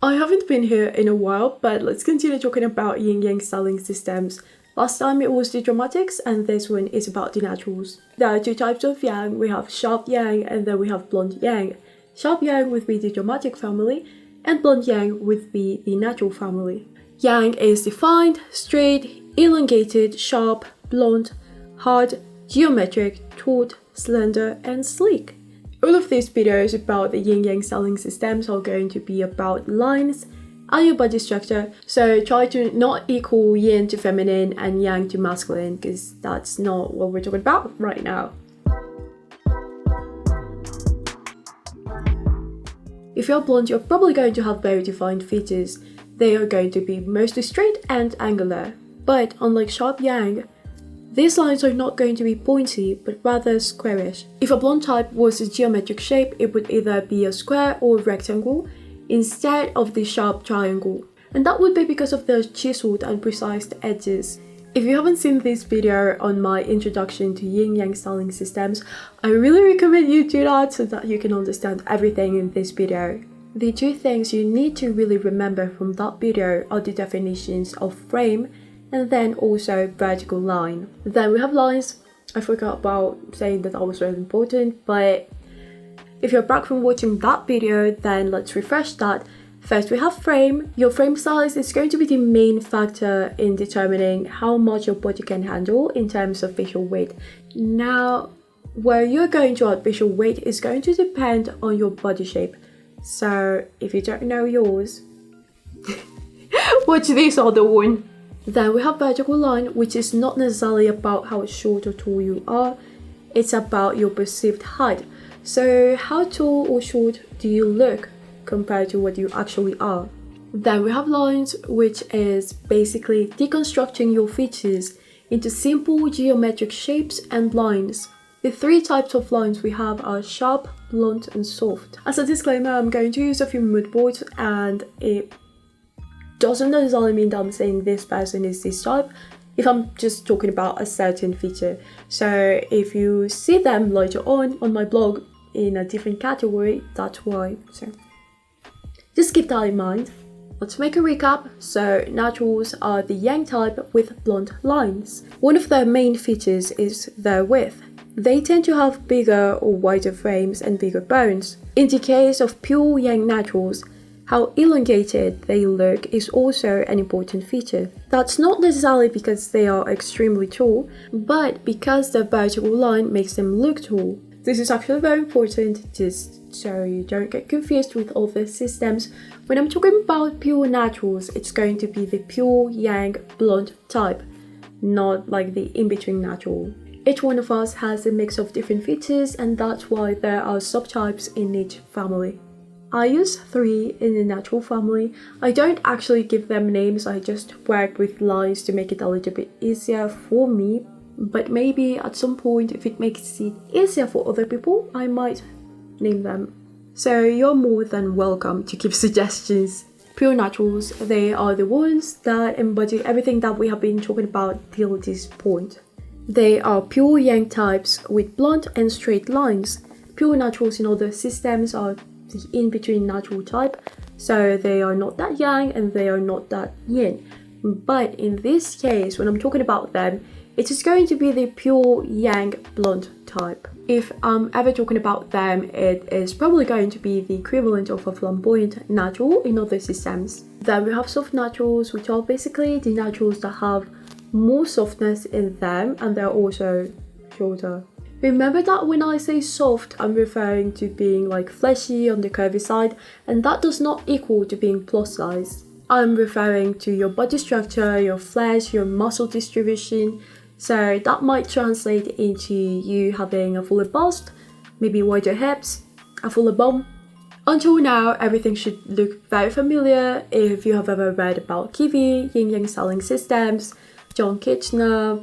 I haven't been here in a while, but let's continue talking about yin-yang styling systems. Last time it was the dramatics, and this one is about the naturals. There are two types of yang. We have sharp yang and then we have blunt yang. Sharp yang would be the dramatic family, and blunt yang would be the natural family. Yang is defined, straight, elongated, sharp, blunt, hard, geometric, taut, slender, and sleek. All of these videos about the yin-yang styling systems are going to be about lines and your body structure, so try to not equal yin to feminine and yang to masculine, because that's not what we're talking about right now. If you're blonde, you're probably going to have very defined features. They are going to be mostly straight and angular, but unlike sharp yang, these lines are not going to be pointy, but rather squarish. If a blonde type was a geometric shape, it would either be a square or rectangle instead of the sharp triangle. And that would be because of the chiseled and precise edges. If you haven't seen this video on my introduction to yin-yang styling systems, I really recommend you do that so that you can understand everything in this video. The two things you need to really remember from that video are the definitions of frame and then also vertical line. Then we have lines. I forgot about saying that was really important, but if you're back from watching that video, then let's refresh that. First we have frame. Your frame size is going to be the main factor in determining how much your body can handle in terms of visual weight. Now, where you're going to add visual weight is going to depend on your body shape. So if you don't know yours, watch this other one. Then we have vertical line, which is not necessarily about how short or tall you are, it's about your perceived height. So how tall or short do you look compared to what you actually are? Then we have lines, which is basically deconstructing your features into simple geometric shapes and lines. The three types of lines we have are sharp, blunt, and soft. As a disclaimer, I'm going to use a few mood boards, and it doesn't necessarily mean that I'm saying this person is this type if I'm just talking about a certain feature. So if you see them later on my blog in a different category, that's why. So just keep that in mind. Let's make a recap. So naturals are the yang type with blunt lines. One of their main features is their width. They tend to have bigger or wider frames and bigger bones. In the case of pure yang naturals, how elongated they look is also an important feature. That's not necessarily because they are extremely tall, but because the vertical line makes them look tall. This is actually very important, just so you don't get confused with all the systems. When I'm talking about pure naturals, it's going to be the pure yang blunt type, not like the in-between natural. Each one of us has a mix of different features, and that's why there are subtypes in each family. I use 3 in the natural family. I don't actually give them names, I just work with lines to make it a little bit easier for me. But maybe at some point, if it makes it easier for other people, I might name them. So you're more than welcome to give suggestions. Pure naturals, they are the ones that embody everything that we have been talking about till this point. They are pure yang types with blunt and straight lines. Pure naturals in other systems are the in-between natural type, so they are not that yang and they are not that yin. But in this case, when I'm talking about them, it is going to be the pure yang blunt type. If I'm ever talking about them, it is probably going to be the equivalent of a flamboyant natural in other systems. Then we have soft naturals, which are basically the naturals that have more softness in them, and they're also shorter. Remember that when I say soft, I'm referring to being like fleshy on the curvy side, and that does not equal to being plus size. I'm referring to your body structure, your flesh, your muscle distribution. So that might translate into you having a fuller bust, maybe wider hips, a fuller bum. Until now, everything should look very familiar if you have ever read about KIBBE, yin-yang styling systems, John Kitchener,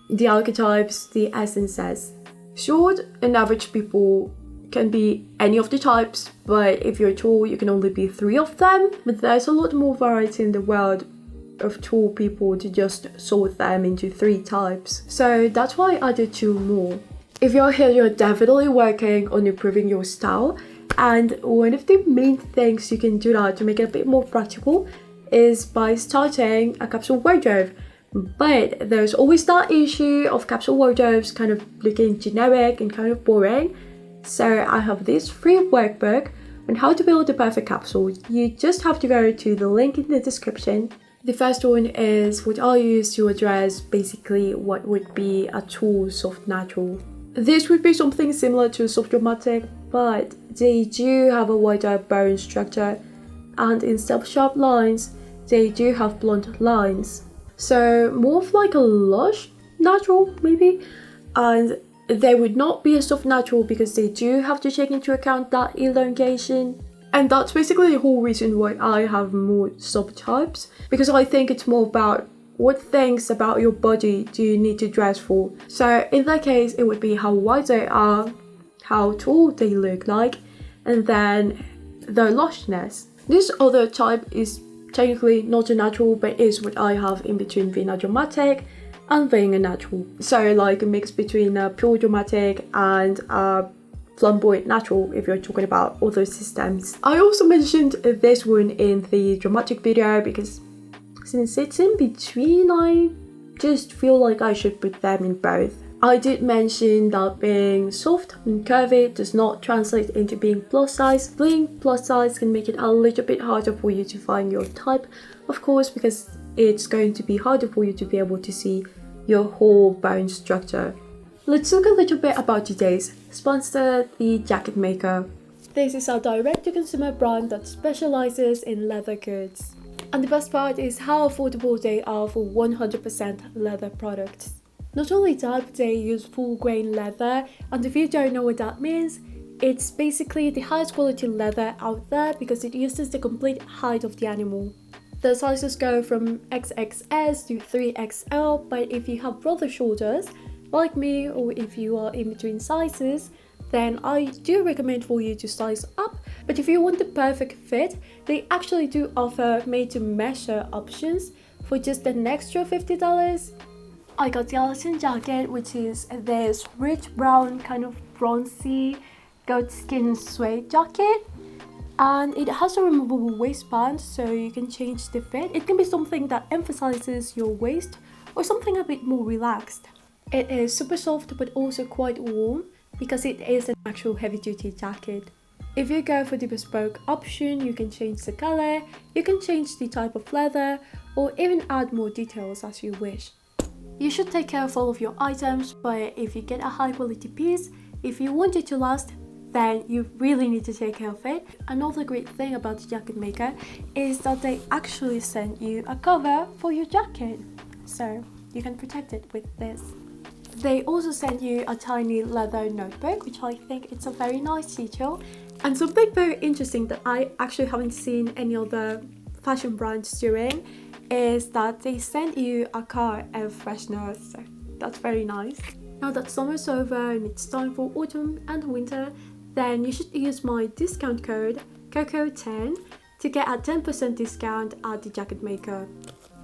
the archetypes, the essences. Short and average people can be any of the types, but if you're tall, you can only be 3 of them. But there's a lot more variety in the world of tall people to just sort them into 3 types. So that's why I added 2 more. If you're here, you're definitely working on improving your style, And one of the main things you can do that to make it a bit more practical is by starting a capsule wardrobe. But there's always that issue of capsule wardrobes kind of looking generic and kind of boring. So I have this free workbook on how to build the perfect capsule. You just have to go to the link in the description. The first one is what I use to address basically what would be a true soft natural. This would be something similar to soft dramatic, but they do have a wider bone structure, and instead of sharp lines, they do have blunt lines. So more of like a lush natural maybe, and they would not be a soft natural because they do have to take into account that elongation. And that's basically the whole reason why I have more subtypes, because I think it's more about what things about your body do you need to dress for. So in that case, it would be how wide they are, how tall they look like, and then their lushness. This other type is technically not a natural, but is what I have in between being a dramatic and being a natural. So like a mix between a pure dramatic and a flamboyant natural if you're talking about other systems. I also mentioned this one in the dramatic video because since it's in between, I just feel like I should put them in both. I did mention that being soft and curvy does not translate into being plus size. Being plus size can make it a little bit harder for you to find your type, of course, because it's going to be harder for you to be able to see your whole bone structure. Let's talk a little bit about today's sponsor, the Jacket Maker. This is a direct-to-consumer brand that specializes in leather goods. And the best part is how affordable they are for 100% leather products. Not only that, but they use full grain leather, and if you don't know what that means, it's basically the highest quality leather out there because it uses the complete hide of the animal. The sizes go from XXS to 3XL, but if you have broader shoulders, like me, or if you are in between sizes, then I do recommend for you to size up. But if you want the perfect fit, they actually do offer made-to-measure options for just an extra $50. I got the Allison jacket, which is this rich brown kind of bronzy goat skin suede jacket, and it has a removable waistband so you can change the fit. It can be something that emphasizes your waist or something a bit more relaxed. It is super soft but also quite warm because it is an actual heavy-duty jacket. If you go for the bespoke option, you can change the color, you can change the type of leather, or even add more details as you wish. You should take care of all of your items, but if you get a high quality piece, if you want it to last, then you really need to take care of it. Another great thing about the Jacket Maker is that they actually send you a cover for your jacket, so you can protect it with this. They also send you a tiny leather notebook, which I think it's a very nice detail. And something very interesting that I actually haven't seen any other fashion brands doing is that they send you a car air freshener, so that's very nice. Now that summer's over and it's time for autumn and winter, then you should use my discount code COCO10 to get a 10% discount at the Jacket Maker.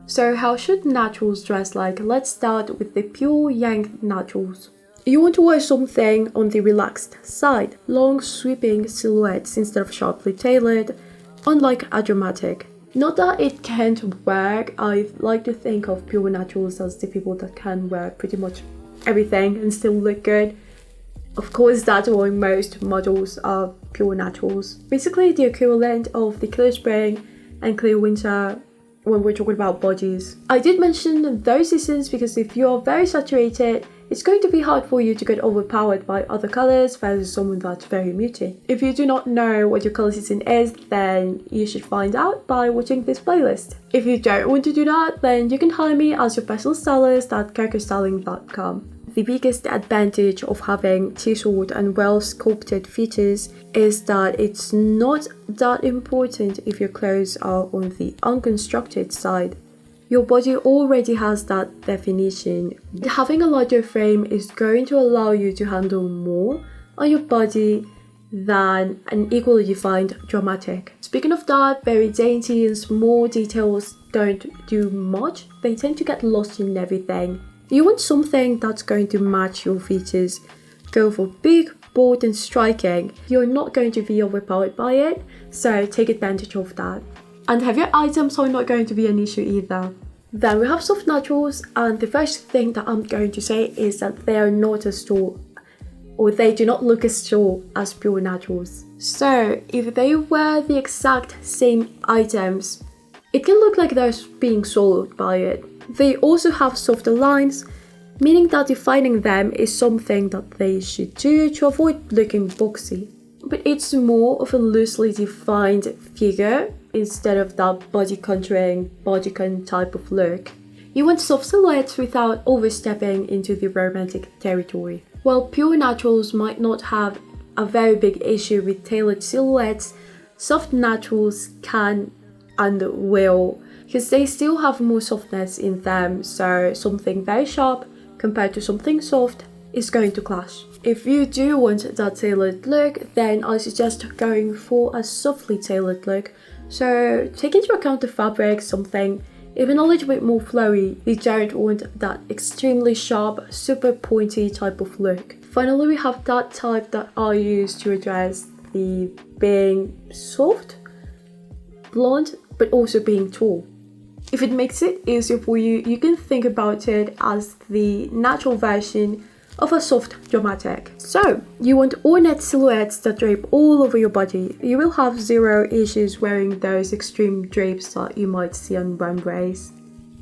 So how should naturals dress like? Let's start with the pure yang naturals. You want to wear something on the relaxed side, long sweeping silhouettes instead of sharply tailored, unlike a dramatic. Not that it can't work, I like to think of pure naturals as the people that can wear pretty much everything and still look good. Of course, that's why most models are pure naturals. Basically the equivalent of the clear spring and clear winter when we're talking about bodies. I did mention those seasons because if you're very saturated, it's going to be hard for you to get overpowered by other colors versus someone that's very muted. If you do not know what your color season is, then you should find out by watching this playlist. If you don't want to do that, then you can hire me as your personal stylist at cocostyling.com. The biggest advantage of having chiseled and well sculpted features is that it's not that important if your clothes are on the unconstructed side. Your body already has that definition. Having a larger frame is going to allow you to handle more on your body than an equally defined dramatic. Speaking of that, very dainty and small details don't do much. They tend to get lost in everything. You want something that's going to match your features. Go for big, bold and striking, you're not going to be overpowered by it, so take advantage of that. And heavier items are not going to be an issue either. Then we have soft naturals, and the first thing that I'm going to say is that they are not as tall, or they do not look as tall as pure naturals. So if they wear the exact same items, it can look like they're being sold by it. They also have softer lines, meaning that defining them is something that they should do to avoid looking boxy. But it's more of a loosely defined figure instead of that body contouring, bodycon type of look. You want soft silhouettes without overstepping into the romantic territory. While pure naturals might not have a very big issue with tailored silhouettes, soft naturals can and will, because they still have more softness in them, so something very sharp compared to something soft is going to clash. If you do want that tailored look, then I suggest going for a softly tailored look. So take into account the fabric, something even a little bit more flowy. You don't want that extremely sharp, super pointy type of look. Finally, we have that type that I use to address the being soft, blonde, but also being tall. If it makes it easier for you, you can think about it as the natural version of a soft dramatic. So, you want ornate silhouettes that drape all over your body. You will have zero issues wearing those extreme drapes that you might see on runways.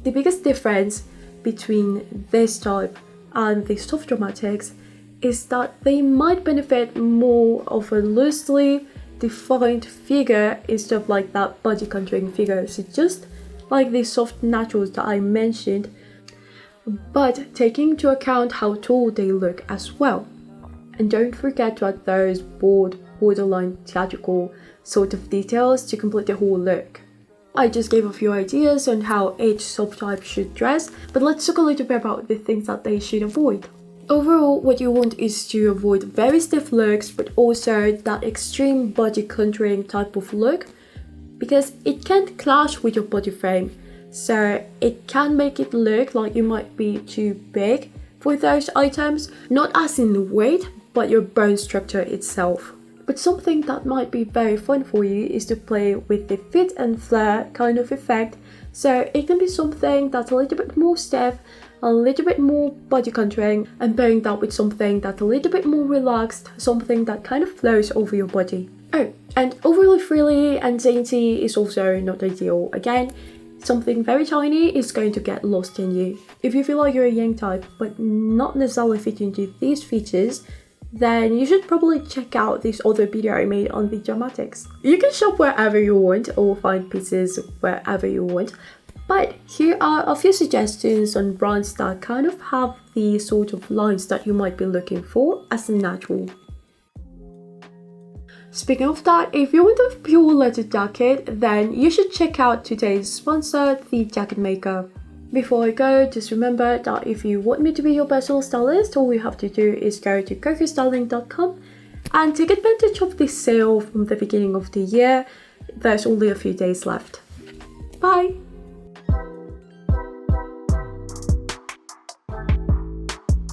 The biggest difference between this type and the soft dramatics is that they might benefit more of a loosely defined figure instead of like that body contouring figure. So just like the soft naturals that I mentioned, but taking into account how tall they look as well. And don't forget to add those bold, borderline theatrical sort of details to complete the whole look. I just gave a few ideas on how each subtype should dress, but let's talk a little bit about the things that they should avoid. Overall, what you want is to avoid very stiff looks, but also that extreme body contouring type of look, because it can clash with your body frame. So it can make it look like you might be too big for those items, not as in weight, but your bone structure itself. But something that might be very fun for you is to play with the fit and flare kind of effect. So it can be something that's a little bit more stiff, a little bit more body contouring, and pairing that with something that's a little bit more relaxed, something that kind of flows over your body. Oh, and overly frilly and dainty is also not ideal. Again, something very tiny is going to get lost in you. If you feel like you're a yang type but not necessarily fit into these features, then you should probably check out this other video I made on the dramatics. You can shop wherever you want or find pieces wherever you want, but here are a few suggestions on brands that kind of have the sort of lines that you might be looking for as a natural. Speaking of that, if you want a pure leather jacket, then you should check out today's sponsor, the Jacket Maker. Before I go, just remember that if you want me to be your personal stylist, all you have to do is go to cocostyling.com and take advantage of this sale from the beginning of the year. There's only a few days left. Bye!